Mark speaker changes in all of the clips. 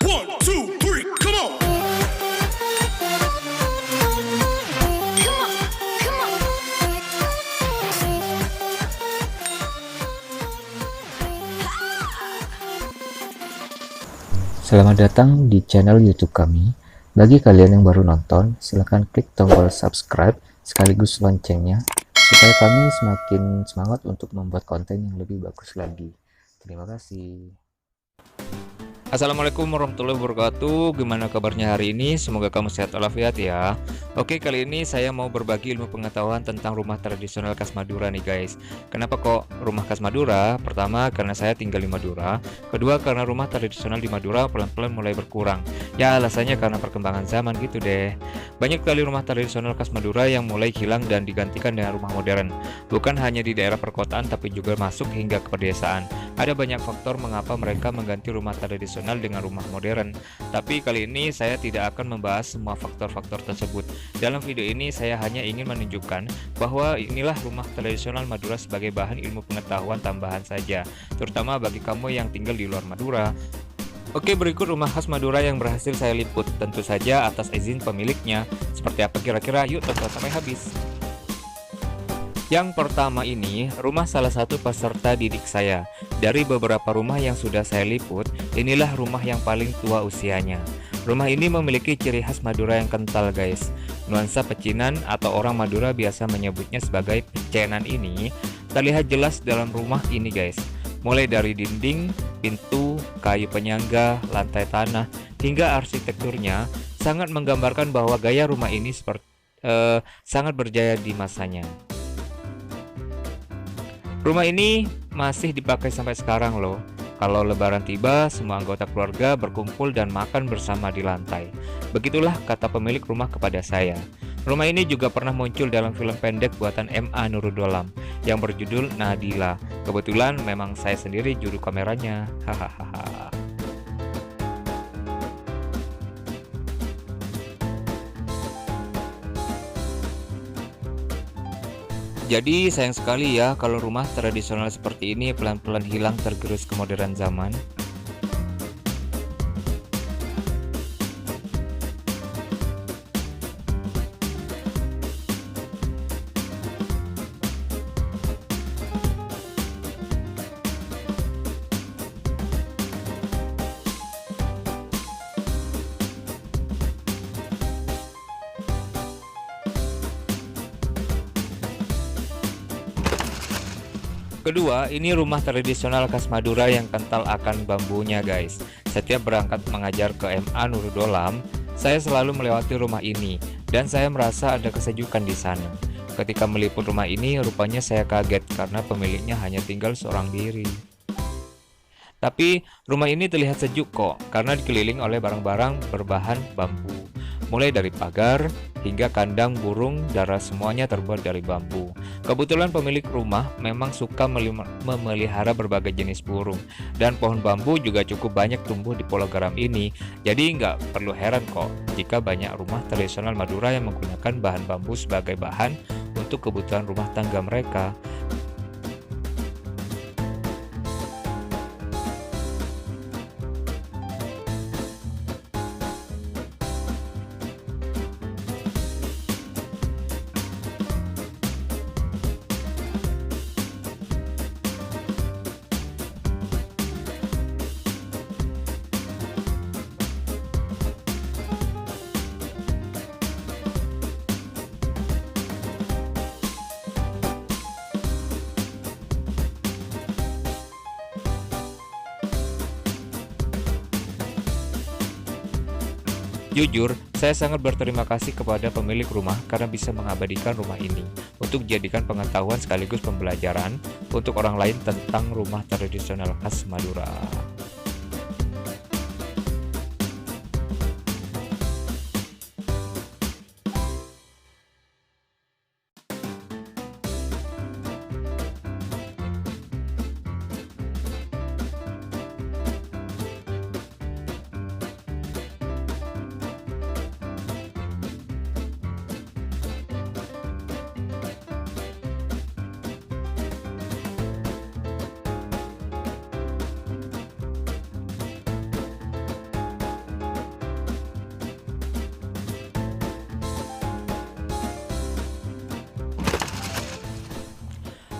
Speaker 1: One, two, three, come on.
Speaker 2: Selamat datang di channel YouTube kami. Bagi kalian yang baru nonton, silahkan klik tombol subscribe sekaligus loncengnya supaya kami semakin semangat untuk membuat konten yang lebih bagus lagi. Terima kasih.
Speaker 3: Assalamualaikum warahmatullahi wabarakatuh. Gimana kabarnya hari ini? Semoga kamu sehat walafiat ya. Oke, kali ini saya mau berbagi ilmu pengetahuan tentang rumah tradisional khas Madura nih guys. Kenapa kok rumah khas Madura? Pertama, karena saya tinggal di Madura. Kedua, karena rumah tradisional di Madura pelan-pelan mulai berkurang. Ya, alasannya karena perkembangan zaman gitu deh. Banyak kali rumah tradisional khas Madura yang mulai hilang dan digantikan dengan rumah modern. Bukan hanya di daerah perkotaan tapi juga masuk hingga ke pedesaan. Ada banyak faktor mengapa mereka mengganti rumah tradisional dengan rumah modern. Tapi kali ini saya tidak akan membahas semua faktor-faktor tersebut. Dalam video ini saya hanya ingin menunjukkan bahwa inilah rumah tradisional Madura sebagai bahan ilmu pengetahuan tambahan saja, terutama bagi kamu yang tinggal di luar Madura. Oke, berikut rumah khas Madura yang berhasil saya liput, tentu saja atas izin pemiliknya. Seperti apa kira-kira? Yuk tonton sampai habis. Yang pertama ini, rumah salah satu peserta didik saya. Dari beberapa rumah yang sudah saya liput, inilah rumah yang paling tua usianya. Rumah ini memiliki ciri khas Madura yang kental guys. Nuansa pecinan atau orang Madura biasa menyebutnya sebagai pecenan ini terlihat jelas dalam rumah ini guys. Mulai dari dinding, pintu, kayu penyangga, lantai tanah, hingga arsitekturnya sangat menggambarkan bahwa gaya rumah ini sangat berjaya di masanya. Rumah ini masih dipakai sampai sekarang loh. Kalau lebaran tiba, semua anggota keluarga berkumpul dan makan bersama di lantai. Begitulah kata pemilik rumah kepada saya. Rumah ini juga pernah muncul dalam film pendek buatan M.A. Nurul yang berjudul Nadila. Kebetulan memang saya sendiri juru kameranya. Hahaha. Jadi sayang sekali ya kalau rumah tradisional seperti ini pelan-pelan hilang tergerus ke modern zaman. Kedua, ini rumah tradisional khas Madura yang kental akan bambunya guys. Setiap berangkat mengajar ke M.A. Nurul Dolam, saya selalu melewati rumah ini dan saya merasa ada kesejukan di sana. Ketika meliput rumah ini, rupanya saya kaget karena pemiliknya hanya tinggal seorang diri. Tapi rumah ini terlihat sejuk kok karena dikeliling oleh barang-barang berbahan bambu. Mulai dari pagar hingga kandang burung dara semuanya terbuat dari bambu. Kebetulan pemilik rumah memang suka memelihara berbagai jenis burung dan pohon bambu juga cukup banyak tumbuh di Pulau Garam ini. Jadi nggak perlu heran kok jika banyak rumah tradisional Madura yang menggunakan bahan bambu sebagai bahan untuk kebutuhan rumah tangga mereka. Jujur, saya sangat berterima kasih kepada pemilik rumah karena bisa mengabadikan rumah ini untuk dijadikan pengetahuan sekaligus pembelajaran untuk orang lain tentang rumah tradisional khas Madura.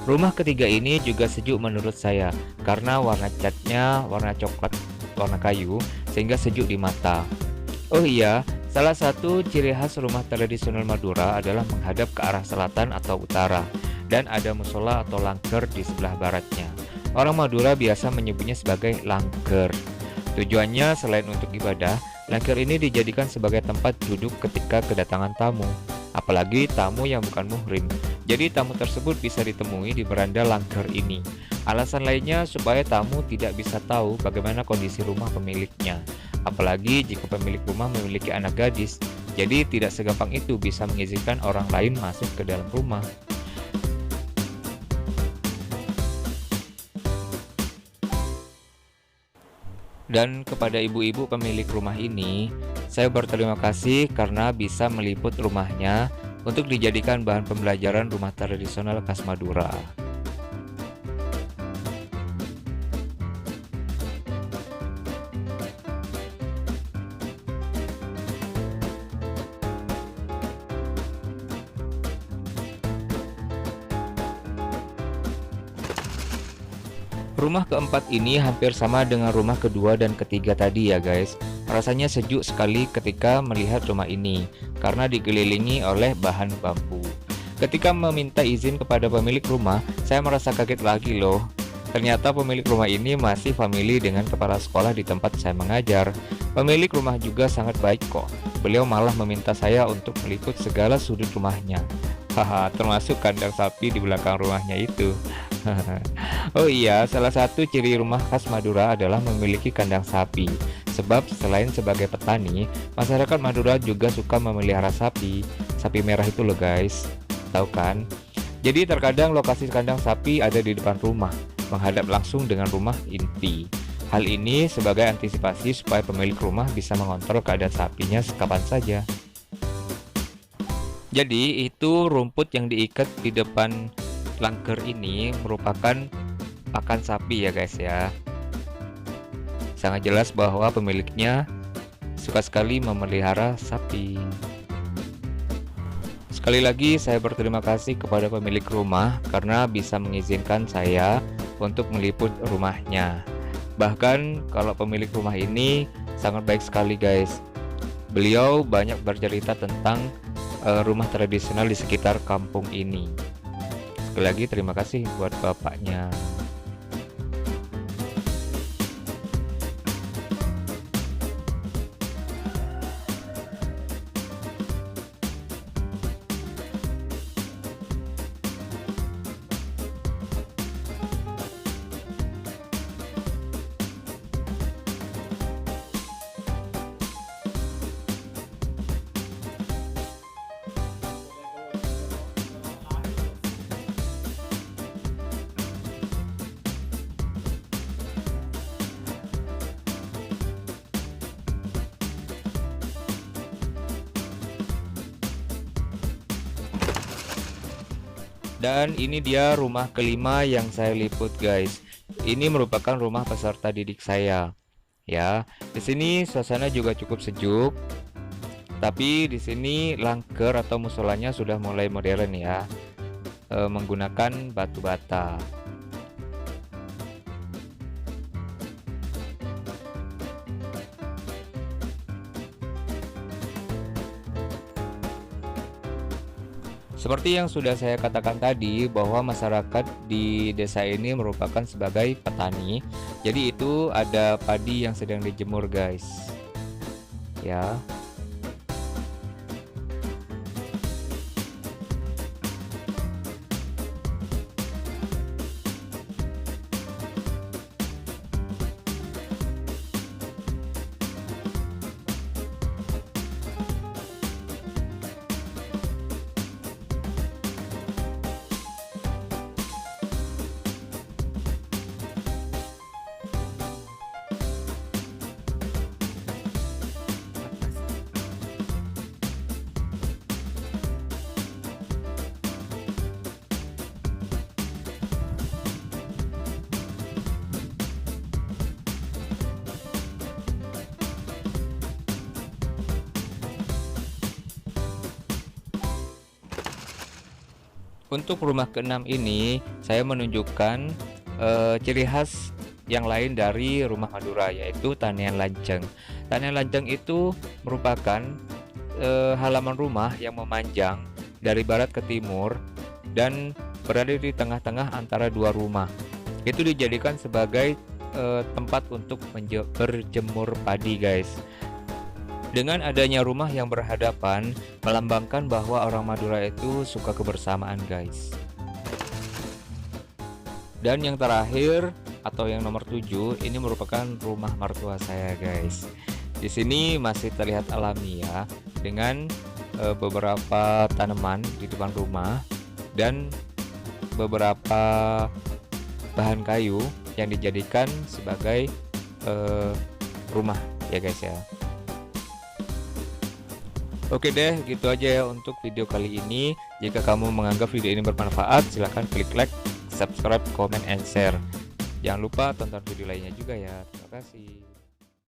Speaker 3: Rumah ketiga ini juga sejuk menurut saya karena warna catnya warna coklat warna kayu sehingga sejuk di mata. Oh iya, salah satu ciri khas rumah tradisional Madura adalah menghadap ke arah selatan atau utara dan ada musola atau langker di sebelah baratnya. Orang Madura biasa menyebutnya sebagai langker. Tujuannya selain untuk ibadah, langker ini dijadikan sebagai tempat duduk ketika kedatangan tamu, apalagi tamu yang bukan muhrim. Jadi tamu tersebut bisa ditemui di beranda langker ini. Alasan lainnya supaya tamu tidak bisa tahu bagaimana kondisi rumah pemiliknya. Apalagi jika pemilik rumah memiliki anak gadis, jadi tidak segampang itu bisa mengizinkan orang lain masuk ke dalam rumah. Dan kepada ibu-ibu pemilik rumah ini, saya berterima kasih karena bisa meliput rumahnya untuk dijadikan bahan pembelajaran rumah tradisional khas Madura. Rumah keempat ini hampir sama dengan rumah kedua dan ketiga tadi ya guys. Rasanya sejuk sekali ketika melihat rumah ini karena dikelilingi oleh bahan bambu. Ketika meminta izin kepada pemilik rumah, saya merasa kaget lagi loh. Ternyata pemilik rumah ini masih famili dengan kepala sekolah di tempat saya mengajar. Pemilik rumah juga sangat baik kok. Beliau malah meminta saya untuk meliput segala sudut rumahnya. Haha, termasuk kandang sapi di belakang rumahnya itu. Oh iya, salah satu ciri rumah khas Madura adalah memiliki kandang sapi. Sebab selain sebagai petani, masyarakat Madura juga suka memelihara sapi. Sapi merah itu loh guys, tahu kan? Jadi terkadang lokasi kandang sapi ada di depan rumah, menghadap langsung dengan rumah inti. Hal ini sebagai antisipasi supaya pemilik rumah bisa mengontrol keadaan sapinya sekapan saja. Jadi itu rumput yang diikat di depan langker ini merupakan pakan sapi ya guys ya. Sangat jelas bahwa pemiliknya suka sekali memelihara sapi. Sekali lagi saya berterima kasih kepada pemilik rumah karena bisa mengizinkan saya untuk meliput rumahnya. Bahkan kalau pemilik rumah ini sangat baik sekali guys. Beliau banyak bercerita tentang rumah tradisional di sekitar kampung ini. Sekali lagi terima kasih buat bapaknya. Dan ini dia rumah kelima yang saya liput guys. Ini merupakan rumah peserta didik saya. Ya, di sini suasana juga cukup sejuk. Tapi di sini langker atau musolanya sudah mulai modern ya. Menggunakan batu bata. Seperti yang sudah saya katakan tadi bahwa masyarakat di desa ini merupakan sebagai petani. Jadi itu ada padi yang sedang dijemur guys. Ya. Untuk rumah keenam ini saya menunjukkan ciri khas yang lain dari rumah Madura, yaitu tanian lanceng. Tanian lanceng itu merupakan halaman rumah yang memanjang dari barat ke timur dan berada di tengah-tengah antara dua rumah. Itu dijadikan sebagai tempat untuk berjemur padi, guys. Dengan adanya rumah yang berhadapan melambangkan bahwa orang Madura itu suka kebersamaan, guys. Dan yang terakhir atau yang nomor 7 ini merupakan rumah mertua saya, guys. Di sini masih terlihat alami ya, dengan beberapa tanaman di depan rumah dan beberapa bahan kayu yang dijadikan sebagai rumah ya, guys ya. Oke deh, gitu aja ya untuk video kali ini. Jika kamu menganggap video ini bermanfaat, silahkan klik like, subscribe, comment, and share. Jangan lupa tonton video lainnya juga ya. Terima kasih.